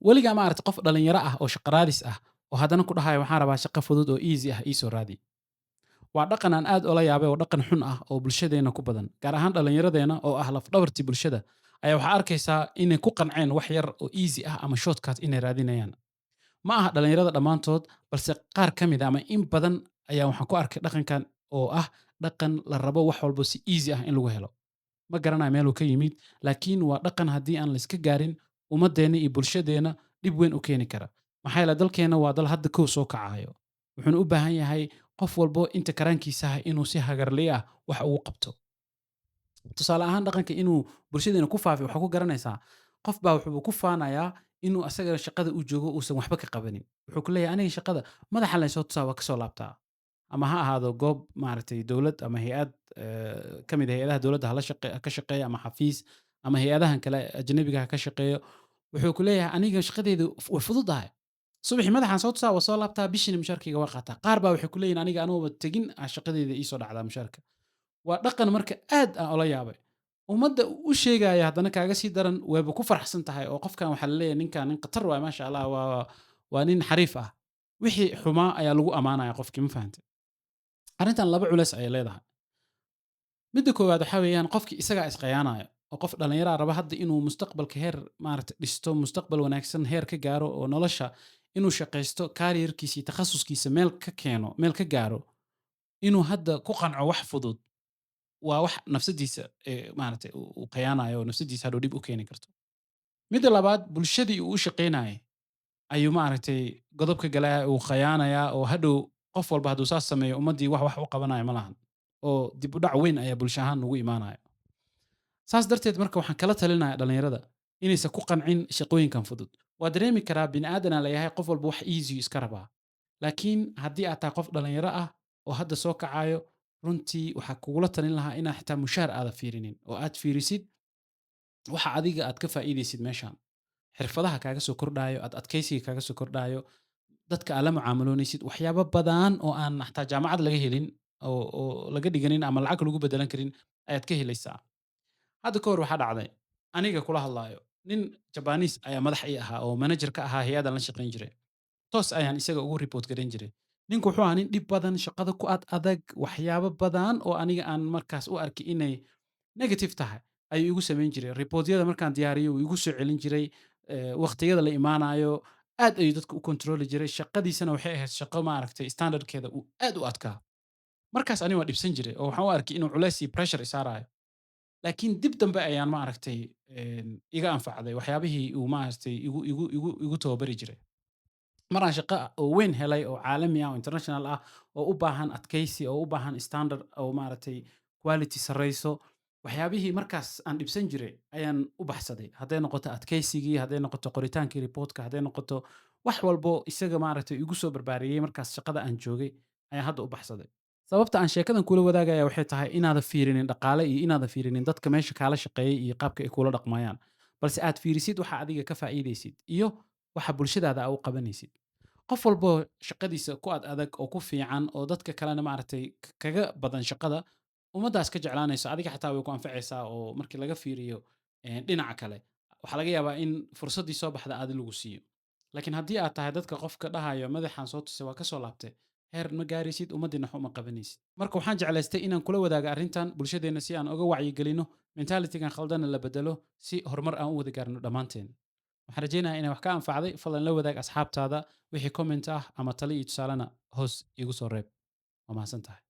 weligaa ma aragtay qof dhalinyaro ah oo shaqo raadis ah oo haddana ku dhahayo waxaan rabaa shaqo fudud oo easy ah ii soo raadi. Waa dhaqan aan aad ula yaabay oo dhaqan xun ah oo bulshadeena ku badan, gaar ahaan dhallinyaradeena oo ah laf-dhabartii bulshada, ayaa waxaa arkaysaa inay ku qanceen wax yar oo easy ah ama shortcut inay raadinayaan. Ma aha dhallinyarada dhammaantood, balse qaar ka mid ah ama in badan ayaa waxaan ku arkay dhaqankan oo ah dhaqan la rabo wax walbo si easy ah in lagu helo. Ma garanayo meeluu ka yimid, laakiin waa dhaqan haddii aan la iska gaarin ummaddeena iyo bulshadeena dhib weyn u keeni kara. Maxaa yeelay dalkeenna waa dal hadda kow soo kacayo. Wuxuuna u baahan yahay qof walbo inta karaankiisa ah inuu si hagarli ah wax ugu qabto. Tusaale ahaan dhaqanka inuu bulshadeena ku faafiyo waxaa ku garanaysaa, qof baa wuxuu ku faanayaa inuu asaga shaqada uu joogo uusan waxba ka qabanin. Wuxuu ku leeyahay aniga shaqada madaxa laysoo tusaa waa ka soo laabtaa. Ama ha ahaado goob maaragtay dowlad ama hay'ad ka mid ah hay'adaha dowladda ha ka shaqeeya ama xafiis ama hay'adahan kale ajnabiga ha ka shaqeeyo. Wuxuu ku leeyahay aniga shaqadeydu way fududahay. Subaxii madaxaan soo tusaa waa soo laabtaa bishina mushaarkeyga waa qaataa. Qaar baa waxay ku leeyihin aniga anooba tegin shaqadeyda ii soo dhacdaa mushaarka. Waa dhaqan marka aad aan ula yaabay. Ummadda u sheegaya haddana kaaga sii daran wayba ku faraxsan tahay oo qofkan waxaa la leeyahay ninkan nin khatar waay maasha Allah waa nin xariif ah. Wixii xumaa ayaa lagu amaanaya qofkii ma fahantay. Arrintan laba culeys ayay leedahay. Midda koowaad waxaa weeyaan qofkii isagaa isqiyaanaya oo qof dhalinyaro ah raba hadda inuu mustaqbalka heer maaragtay dhisto, mustaqbal wanaagsan heer ka gaaro oo nolosha inuu shaqaysto, career-kiisa iyo takhasuskiisa meel ka keeno, meel ka gaaro. Inuu hadda ku qanco wax fudud waa wax nafsadiisa maaragtay uu khiyaanayo oo nafsadiisa hadhow dhib u keeni karto. Midda labaad bulshadii uu u shaqaynayay ayuu maaragtay godob ka galaya, uu khiyaanayaa oo hadhow qof walba hadduu saas sameeyo ummaddii wax u qabanaya ma lahan. Oo dib u dhac weyn ayaa bulsho ahaan ugu imaanaya. Saas darteed marka waxaan kala talinayaa dhalinyarada inaysan ku qancin shaqooyinkan fudud. Waa dareemi karaa bini'aadan aan leeyahay qof walba wax easy iska rabaa. Laakiin haddii aad tahay qof dhalinyaro ah oo hadda soo kacayo, runtii waxaa kugula talin lahaa inaa xitaa mushaar aada fiirinin oo aad fiirisid waxa adiga aad ka faa'iidaysid meeshan. Xirfadaha kaaga soo kordhayo, adkaysiga kaaga soo kordhayo, dadka aad la mucaamaloonaysid, waxyaabo badan oo aan xataa jaamacad laga helin oo laga dhiganin ama lacag lagu beddelan karin ayaad ka helaysaa. Hadda ka hor waxaa dhacday, aniga kula hadlaayo, nin Japanese ayaa madax ii ahaa oo manager ka ahaa hay'ad aan la shaqayn jiray. Toos ayaan isaga ugu report garan jiray. Ninku wuxuu ahaa nin dhib badan, shaqada ku adag, waxyaabo badan oo aniga aan markaas u arkay inay negative tahay ayuu igu samayn jiray. Report-yada markaan diyaariyo wuu igu soo celin jiray, waqtiyada la imaanayo aad ayuu dadka u controli jiray. Shaqadiisana waxay ahayd shaqo maaragtay standardkeeda uu aad u adkaa. Markaas aniga waan dhibsan jiray oo waxaan u arkay inuu culays iyo pressure i saarayo. Laakiin dib dambe ayaan maaragtay iga anfacday waxyaabihii uu maaragtay igu tababari jiray. Mar aan shaqo oo weyn helay oo caalami ah oo international ah oo u baahan adkaysi, oo u baahan standard oo maaragtay quality sareyso, waxyaabihii markaas aan dhibsan jiray ayaan u baxsaday. Hadday noqoto adkaysigii, hadday noqoto qoritaankii reportka, hadday noqoto wax walbo isaga maaragtay igu soo barbaariyey markaas shaqada aan joogay ayaan hadda u baxsaday. Sababta aan sheekadan kula wadaagaya waxay tahay inaadan fiirinin dhaqaale iyo inaadan fiirinin dadka meesha kaala shaqeeyay iyo qaabka ay kula dhaqmayaan, balse aad fiirisid waxa adiga ka faa'iidaysid iyo waxa bulshadaada aa u qabanaysid. Qof walbo shaqadiisa ku adag oo ku fiican oo dadka kalena maaragtay kaga badan shaqada, ummaddaas ka jeclaanayso adiga xataa way ku anfacaysaa oo markii laga fiiriyo dhinaca kale, waxaa laga yaabaa in fursaddii soo baxda aadi lagu siiyo. Laakiin haddii aad tahay dadka qofka dhahayo madaxaan soo tusay waa ka soo laabtay, heer ma gaaraysid, ummaddiina wax uma qabanaysid. Marka waxaan jeclaystay inaan kula wadaago arrintan bulshadeenna si aan uga wacyigelino, mentality-gan khaldanna la beddelo si horumar aan u wada gaarno dhammaanteen. Waxaan rajaynayaa inay wax ka anfacday. Fadlan la wadaag asxaabtaada wixii comment ah ama talo iyo tusaalena hoos iigu soo reeb. Waa mahadsantahay.